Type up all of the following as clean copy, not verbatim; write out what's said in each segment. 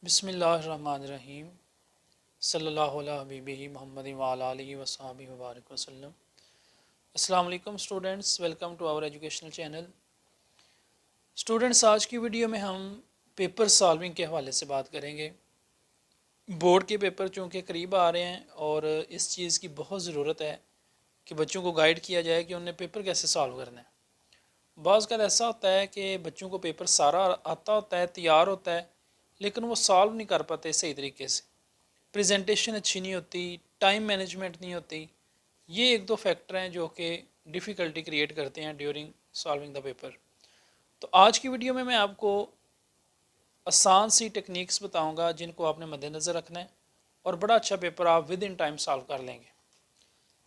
बिस्मिल्लाहिर्रहमानिर्रहीम सल्लल्लाहु अला हबीबिही मुहम्मद व अला आलिहि व सहाबिहि व बारिक वसल्लम। अस्सलाम वालेकुम students, welcome to our educational channel. Students, आज की वीडियो में हम पेपर सॉल्विंग के हवाले से बात करेंगे। बोर्ड के पेपर चूँकि करीब आ रहे हैं और इस चीज़ की बहुत ज़रूरत है कि बच्चों को गाइड किया जाए कि उन्हें पेपर कैसे सॉल्व करना है। बाज़ का ऐसा होता है कि बच्चों को पेपर सारा आता होता है, तैयार होता है, लेकिन वो सॉल्व नहीं कर पाते सही तरीके से। प्रेजेंटेशन अच्छी नहीं होती, टाइम मैनेजमेंट नहीं होती। ये एक दो फैक्टर हैं जो कि डिफ़िकल्टी क्रिएट करते हैं ड्यूरिंग सॉल्विंग द पेपर। तो आज की वीडियो में मैं आपको आसान सी टेक्निक्स बताऊंगा जिनको आपने मद्देनज़र रखना है और बड़ा अच्छा पेपर आप विद इन टाइम सॉल्व कर लेंगे।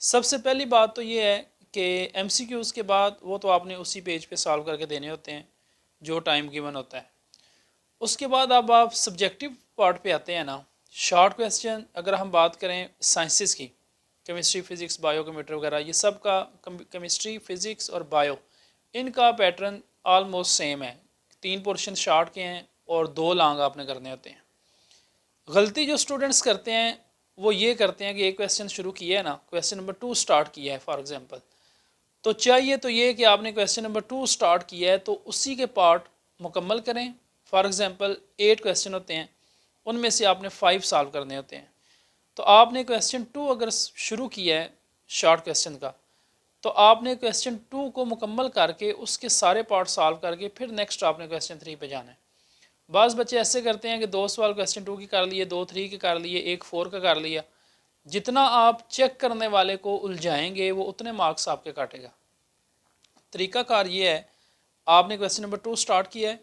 सबसे पहली बात तो ये है कि एमसीक्यूज़ के बाद वो तो आपने उसी पेज पे सॉल्व करके देने होते हैं जो टाइम गिवन होता है। उसके बाद अब आप सब्जेक्टिव पार्ट पे आते हैं ना। शॉर्ट क्वेश्चन अगर हम बात करें साइंसेस की, केमिस्ट्री, फिज़िक्स, बायो, कंप्यूटर वगैरह, ये सब का केमिस्ट्री, फिज़िक्स और बायो, इनका पैटर्न आलमोस्ट सेम है। 3 पोर्शन शॉर्ट के हैं और 2 लॉन्ग आपने करने होते हैं। गलती जो स्टूडेंट्स करते हैं वो ये करते हैं कि एक क्वेश्चन शुरू किया है ना, क्वेश्चन नंबर 2 स्टार्ट किया है फॉर एग्जांपल, तो चाहिए तो ये कि आपने क्वेश्चन नंबर 2 स्टार्ट किया है तो उसी के पार्ट मुकम्मल करें। फॉर एग्जांपल 8 क्वेश्चन होते हैं, उनमें से आपने 5 सॉल्व करने होते हैं। तो आपने क्वेश्चन 2 अगर शुरू किया है शॉर्ट क्वेश्चन का, तो आपने क्वेश्चन 2 को मुकम्मल करके उसके सारे पार्ट सॉल्व करके फिर नेक्स्ट आपने क्वेश्चन 3 पे जाना है। बाज़ बच्चे ऐसे करते हैं कि 2 सवाल क्वेश्चन 2 की कर लिए, 2 3 के कर लिए, 1 4 का कर लिया। जितना आप चेक करने वाले को उलझाएंगे वो उतने मार्क्स आपके काटेगा। तरीकाकार ये है, आपने क्वेश्चन नंबर 2 स्टार्ट किया है।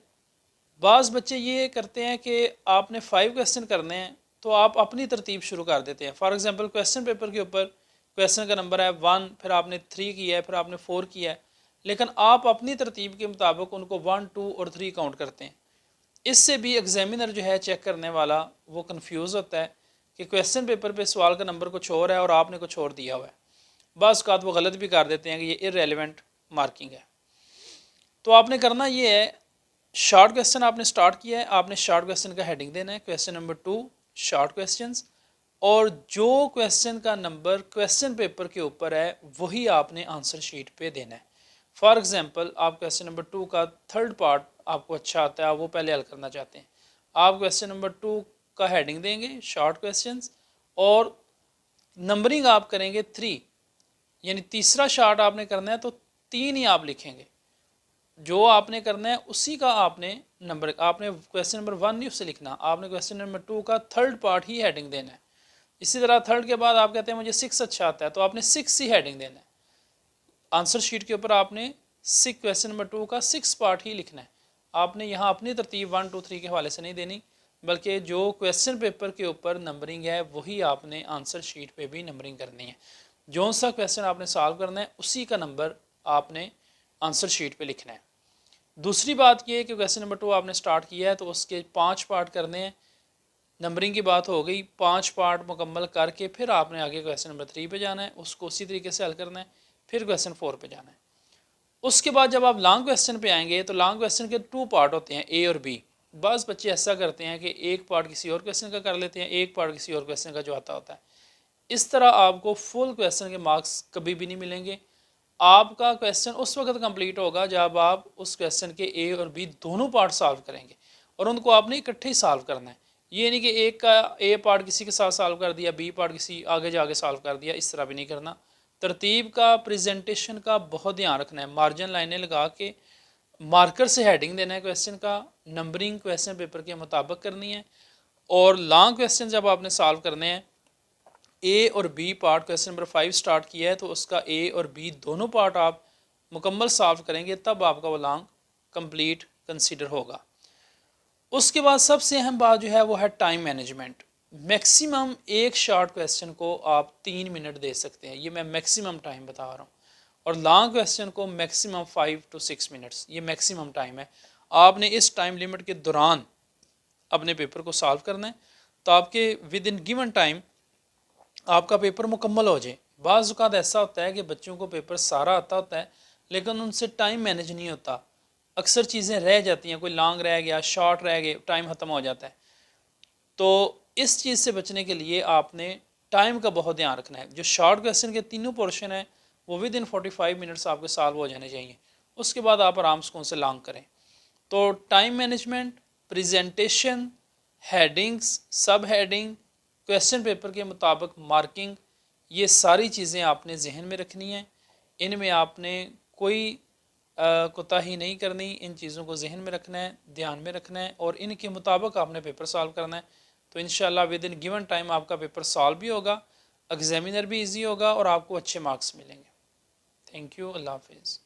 बाज़ बच्चे ये करते हैं कि आपने 5 क्वेश्चन करने हैं तो आप अपनी तरतीब शुरू कर देते हैं। फॉर एग्जांपल क्वेश्चन पेपर के ऊपर क्वेश्चन का नंबर है 1, फिर आपने 3 किया है, फिर आपने 4 किया है, लेकिन आप अपनी तरतीब के मुताबिक उनको 1 2 और 3 काउंट करते हैं। इससे भी एग्जामिनर जो है चेक करने वाला वो कंफ्यूज होता है कि क्वेश्चन पेपर पे सवाल का नंबर कुछ और है और आपने कुछ और दिया हुआ है। बाज़ औक़ात वो गलत भी कर देते हैं कि ये इररेलेवेंट मार्किंग है। तो आपने करना ये है, शॉर्ट क्वेश्चन आपने स्टार्ट किया है, आपने शॉर्ट क्वेश्चन का हेडिंग देना है क्वेश्चन नंबर 2 शॉर्ट क्वेश्चंस, और जो क्वेश्चन का नंबर क्वेश्चन पेपर के ऊपर है वही आपने आंसर शीट पे देना है। फॉर एग्जांपल आप क्वेश्चन नंबर 2 का थर्ड पार्ट आपको अच्छा आता है, आप वो पहले हल करना चाहते हैं, आप क्वेश्चन नंबर 2 का हेडिंग देंगे शॉर्ट क्वेश्चंस और नंबरिंग आप करेंगे 3, यानी तीसरा शॉर्ट आपने करना है तो 3 ही आप लिखेंगे। जो आपने करना है उसी का आपने नंबर, आपने क्वेश्चन नंबर 1 नहीं उससे लिखना, आपने क्वेश्चन नंबर 2 का थर्ड पार्ट ही हेडिंग देना है। इसी तरह थर्ड के बाद आप कहते हैं मुझे 6 अच्छा आता है तो आपने 6 ही हेडिंग देना है। आंसर शीट के ऊपर आपने 6 क्वेश्चन नंबर 2 का 6 पार्ट ही लिखना है। आपने यहाँ अपनी तरतीब 1 2 3 के हवाले से नहीं देनी, बल्कि जो क्वेश्चन पेपर के ऊपर नंबरिंग है वही आपने आंसर शीट पे भी नंबरिंग करनी है। जो सा क्वेश्चन आपने सॉल्व करना है उसी का नंबर आपने आंसर शीट पे लिखना है। दूसरी बात यह है कि क्वेश्चन नंबर 2 आपने स्टार्ट किया है तो उसके 5 पार्ट करने हैं। नंबरिंग की बात हो गई, 5 पार्ट मुकम्मल करके फिर आपने आगे क्वेश्चन नंबर 3 पे जाना है, उसको उसी तरीके से हल करना है, फिर क्वेश्चन 4 पे जाना है। उसके बाद जब आप लॉन्ग क्वेश्चन पे आएंगे तो लॉन्ग क्वेश्चन के 2 पार्ट होते हैं, ए और बी। बस बच्चे ऐसा करते हैं कि एक पार्ट किसी और क्वेश्चन का कर लेते हैं, एक पार्ट किसी और क्वेश्चन का जो आता होता है। इस तरह आपको फुल क्वेश्चन के मार्क्स कभी भी नहीं मिलेंगे। आपका क्वेश्चन उस वक्त कंप्लीट होगा जब आप उस क्वेश्चन के ए और बी दोनों पार्ट सॉल्व करेंगे और उनको आपने इकट्ठे ही सॉल्व करना है। ये नहीं कि एक का ए पार्ट किसी के साथ सॉल्व कर दिया, बी पार्ट किसी आगे जाके सॉल्व कर दिया, इस तरह भी नहीं करना। तरतीब का, प्रेजेंटेशन का बहुत ध्यान रखना है। मार्जिन लाइनें लगा के मार्कर से हेडिंग देना है क्वेश्चन का, नंबरिंग क्वेश्चन पेपर के मुताबिक करनी है। और लॉन्ग क्वेश्चन जब आपने सॉल्व करने हैं, ए और B part question number 5 start किया है तो उसका ए और बी दोनों पार्ट आप मुकम्मल सॉल्व करेंगे, तब आपका वो लॉन्ग कंप्लीट कंसीडर होगा। उसके बाद सबसे अहम बात जो है वो है टाइम मैनेजमेंट। मैक्सिमम एक शॉर्ट क्वेश्चन को आप 3 मिनट दे सकते हैं, ये मैं मैक्सिमम टाइम बता रहा हूँ, और लॉन्ग क्वेश्चन को मैक्सिमम 5 to 6 मिनट्स, ये मैक्सिमम टाइम है। आपने इस टाइम लिमिट के दौरान अपने पेपर को सॉल्व करना है तो आपके विद इन गिवन टाइम आपका पेपर मुकम्मल हो जाए। बाज़ औक़ात ऐसा होता है कि बच्चों को पेपर सारा आता होता है लेकिन उनसे टाइम मैनेज नहीं होता, अक्सर चीज़ें रह जाती हैं, कोई लॉन्ग रह गया, शॉर्ट रह गए, टाइम ख़त्म हो जाता है। तो इस चीज़ से बचने के लिए आपने टाइम का बहुत ध्यान रखना है। जो शॉर्ट क्वेश्चन के तीनों पोर्शन हैं वो विद इन 45 मिनट्स आपके सॉल्व हो जाने चाहिए, उसके बाद आप आराम से उनसे लॉन्ग करें। तो टाइम मैनेजमेंट, प्रेजेंटेशन, हेडिंग्स, सब हेडिंग, क्वेश्चन पेपर के मुताबिक मार्किंग, ये सारी चीज़ें आपने जहन में रखनी है। इनमें आपने कोई कोताही नहीं करनी, इन चीज़ों को जहन में रखना है, ध्यान में रखना है और इनके मुताबिक आपने पेपर सॉल्व करना है। तो इंशाल्लाह विद इन गिवन टाइम आपका पेपर सॉल्व भी होगा, एग्जामिनर भी इजी होगा और आपको अच्छे मार्क्स मिलेंगे। थैंक यू, अल्लाह हाफिज़।